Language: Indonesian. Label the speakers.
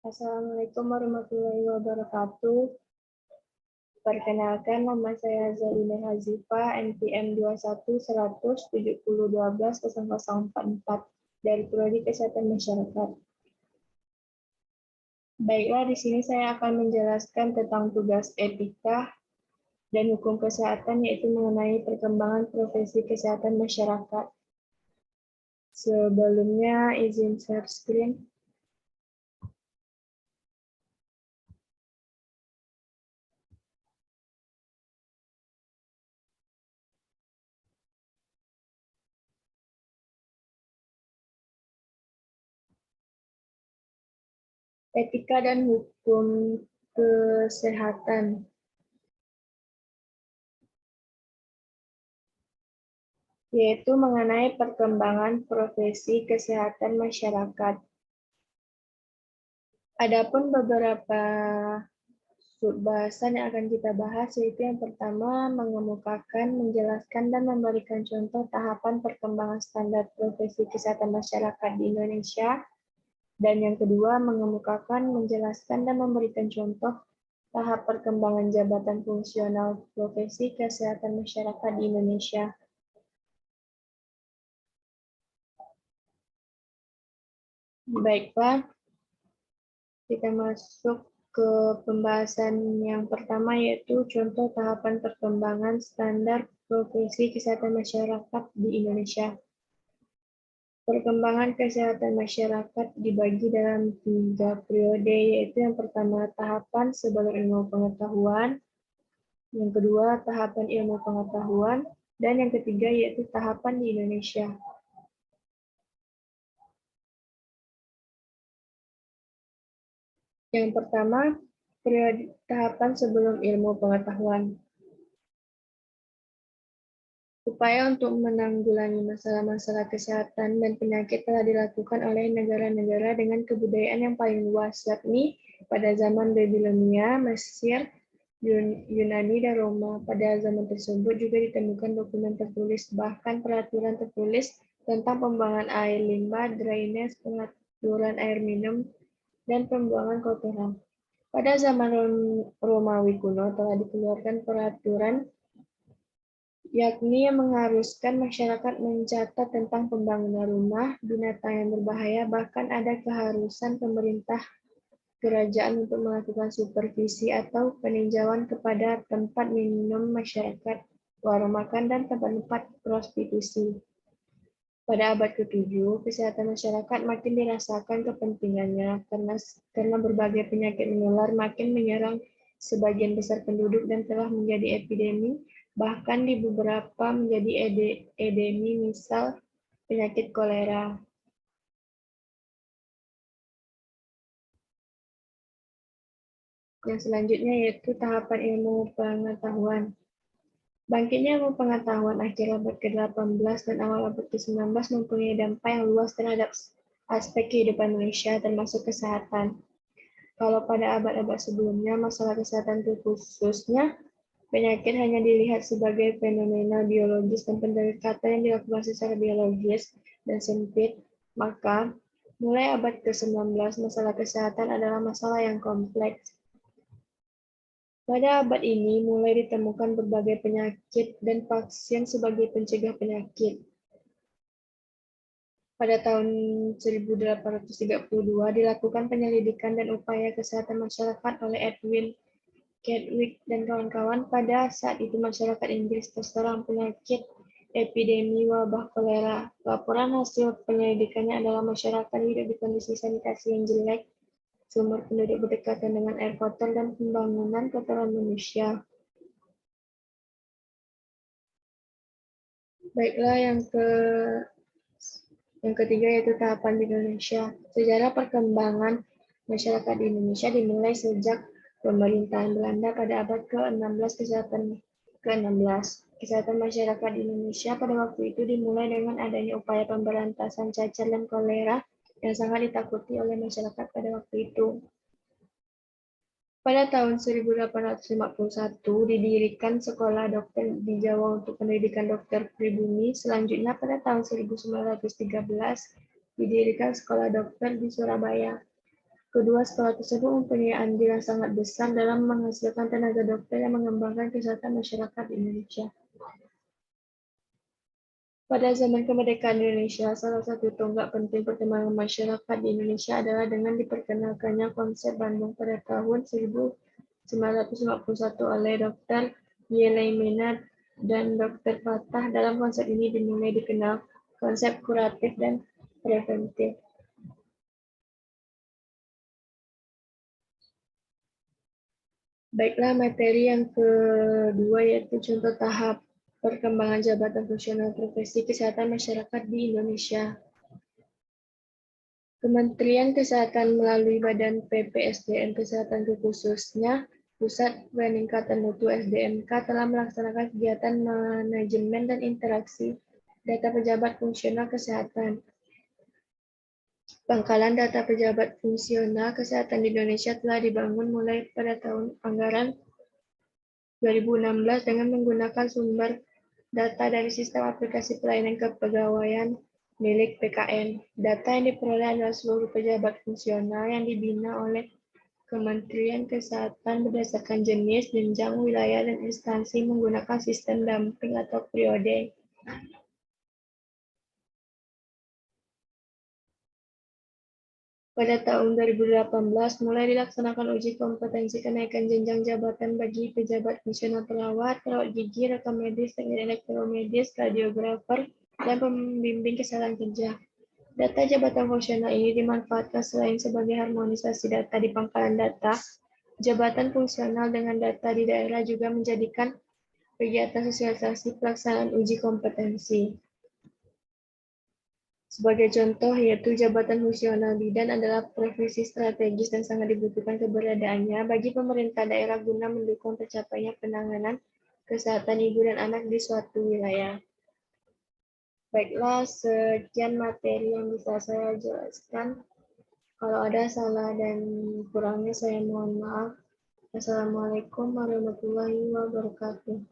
Speaker 1: Assalamualaikum warahmatullahi wabarakatuh. Perkenalkan, nama saya Zalina Hazifa, NPM 21-100-7012-0044 dari Prodi Kesehatan Masyarakat. Baiklah, di sini saya akan menjelaskan tentang tugas etika dan hukum kesehatan, yaitu mengenai perkembangan profesi kesehatan masyarakat. Sebelumnya, izin share screen. Etika dan hukum kesehatan. Yaitu mengenai perkembangan profesi kesehatan masyarakat. Adapun beberapa subbahasan yang akan kita bahas, yaitu yang pertama, mengemukakan, menjelaskan, dan memberikan contoh tahapan perkembangan standar profesi kesehatan masyarakat di Indonesia. Dan yang kedua, mengemukakan, menjelaskan, dan memberikan contoh tahap perkembangan jabatan fungsional profesi kesehatan masyarakat di Indonesia. Baiklah, kita masuk ke pembahasan yang pertama, yaitu contoh tahapan perkembangan standar profesi kesehatan masyarakat di Indonesia. Perkembangan kesehatan masyarakat dibagi dalam 3 periode, yaitu yang pertama tahapan sebelum ilmu pengetahuan, yang kedua tahapan ilmu pengetahuan, dan yang ketiga yaitu tahapan di Indonesia. Yang pertama, periode tahapan sebelum ilmu pengetahuan. Upaya untuk menanggulangi masalah-masalah kesehatan dan penyakit telah dilakukan oleh negara-negara dengan kebudayaan yang paling luas, yakni pada zaman Babilonia, Mesir, Yunani, dan Roma. Pada zaman tersebut juga ditemukan dokumen tertulis, bahkan peraturan tertulis tentang pembuangan air limbah, drainase, pengaturan air minum, dan pembuangan kotoran. Pada zaman Romawi kuno telah dikeluarkan peraturan yakni yang mengharuskan masyarakat mencatat tentang pembangunan rumah, binatang yang berbahaya, bahkan ada keharusan pemerintah kerajaan untuk melakukan supervisi atau peninjauan kepada tempat minum masyarakat, warung makan, dan tempat-tempat prostitusi. Pada abad ke-7, kesehatan masyarakat makin dirasakan kepentingannya karena berbagai penyakit menular makin menyerang sebagian besar penduduk dan telah menjadi epidemi, bahkan di beberapa menjadi endemi, misal penyakit kolera. Yang selanjutnya yaitu tahapan ilmu pengetahuan. Bangkitnya ilmu pengetahuan akhir abad ke-18 dan awal abad ke-19 mempunyai dampak yang luas terhadap aspek kehidupan manusia, termasuk kesehatan. Kalau pada abad-abad sebelumnya, masalah kesehatan khususnya penyakit hanya dilihat sebagai fenomena biologis dan pendekatan yang dilakukan secara biologis dan sempit, maka mulai abad ke-19, masalah kesehatan adalah masalah yang kompleks. Pada abad ini mulai ditemukan berbagai penyakit dan vaksin sebagai pencegah penyakit. Pada tahun 1832 dilakukan penyelidikan dan upaya kesehatan masyarakat oleh Edwin Chadwick dan kawan-kawan. Pada saat itu masyarakat Inggris terserang penyakit epidemi wabah kolera. Laporan hasil penyelidikannya adalah masyarakat hidup di kondisi sanitasi yang jelek, sumber penduduk berdekatan dengan air kotor, dan pembangunan kotoran manusia. Baiklah, yang ketiga yaitu tahapan di Indonesia. Sejarah perkembangan masyarakat di Indonesia dimulai sejak pemerintahan Belanda pada abad ke-16. Kesehatan masyarakat di Indonesia pada waktu itu dimulai dengan adanya upaya pemberantasan cacar dan kolera yang sangat ditakuti oleh masyarakat pada waktu itu. Pada tahun 1851 didirikan sekolah dokter di Jawa untuk pendidikan dokter pribumi. Selanjutnya pada tahun 1913 didirikan sekolah dokter di Surabaya. Kedua sekolah tersebut mempunyai andil yang sangat besar dalam menghasilkan tenaga dokter yang mengembangkan kesehatan masyarakat di Indonesia. Pada zaman kemerdekaan Indonesia, salah satu tonggak penting perkembangan masyarakat di Indonesia adalah dengan diperkenalkannya konsep Bandung pada tahun 1951 oleh Dr. Yelei Menard dan Dr. Fatah. Dalam konsep ini dimulai dikenal konsep kuratif dan preventif. Baiklah, materi yang kedua yaitu contoh tahap perkembangan jabatan fungsional profesi kesehatan masyarakat di Indonesia. Kementerian Kesehatan melalui Badan PPSDM Kesehatan khususnya Pusat Peningkatan Mutu SDMK telah melaksanakan kegiatan manajemen dan interaksi data pejabat fungsional kesehatan. Pangkalan data pejabat fungsional kesehatan di Indonesia telah dibangun mulai pada tahun anggaran 2016 dengan menggunakan sumber data dari sistem aplikasi pelayanan kepegawaian milik PKN. Data yang diperoleh adalah seluruh pejabat fungsional yang dibina oleh Kementerian Kesehatan berdasarkan jenis, jenjang, wilayah, dan instansi menggunakan sistem damping atau periode. Pada tahun 2018, mulai dilaksanakan uji kompetensi kenaikan jenjang jabatan bagi pejabat fungsional perawat gigi, rekam medis, teknik elektromedis, radiografer, dan pembimbing kesehatan kerja. Data jabatan fungsional ini dimanfaatkan selain sebagai harmonisasi data di pangkalan data, jabatan fungsional dengan data di daerah juga menjadikan kegiatan sosialisasi pelaksanaan uji kompetensi. Sebagai contoh, yaitu jabatan fungsional bidan adalah profesi strategis dan sangat dibutuhkan keberadaannya bagi pemerintah daerah guna mendukung tercapainya penanganan kesehatan ibu dan anak di suatu wilayah. Baiklah, sekian materi yang bisa saya jelaskan. Kalau ada salah dan kurangnya saya mohon maaf. Assalamualaikum warahmatullahi wabarakatuh.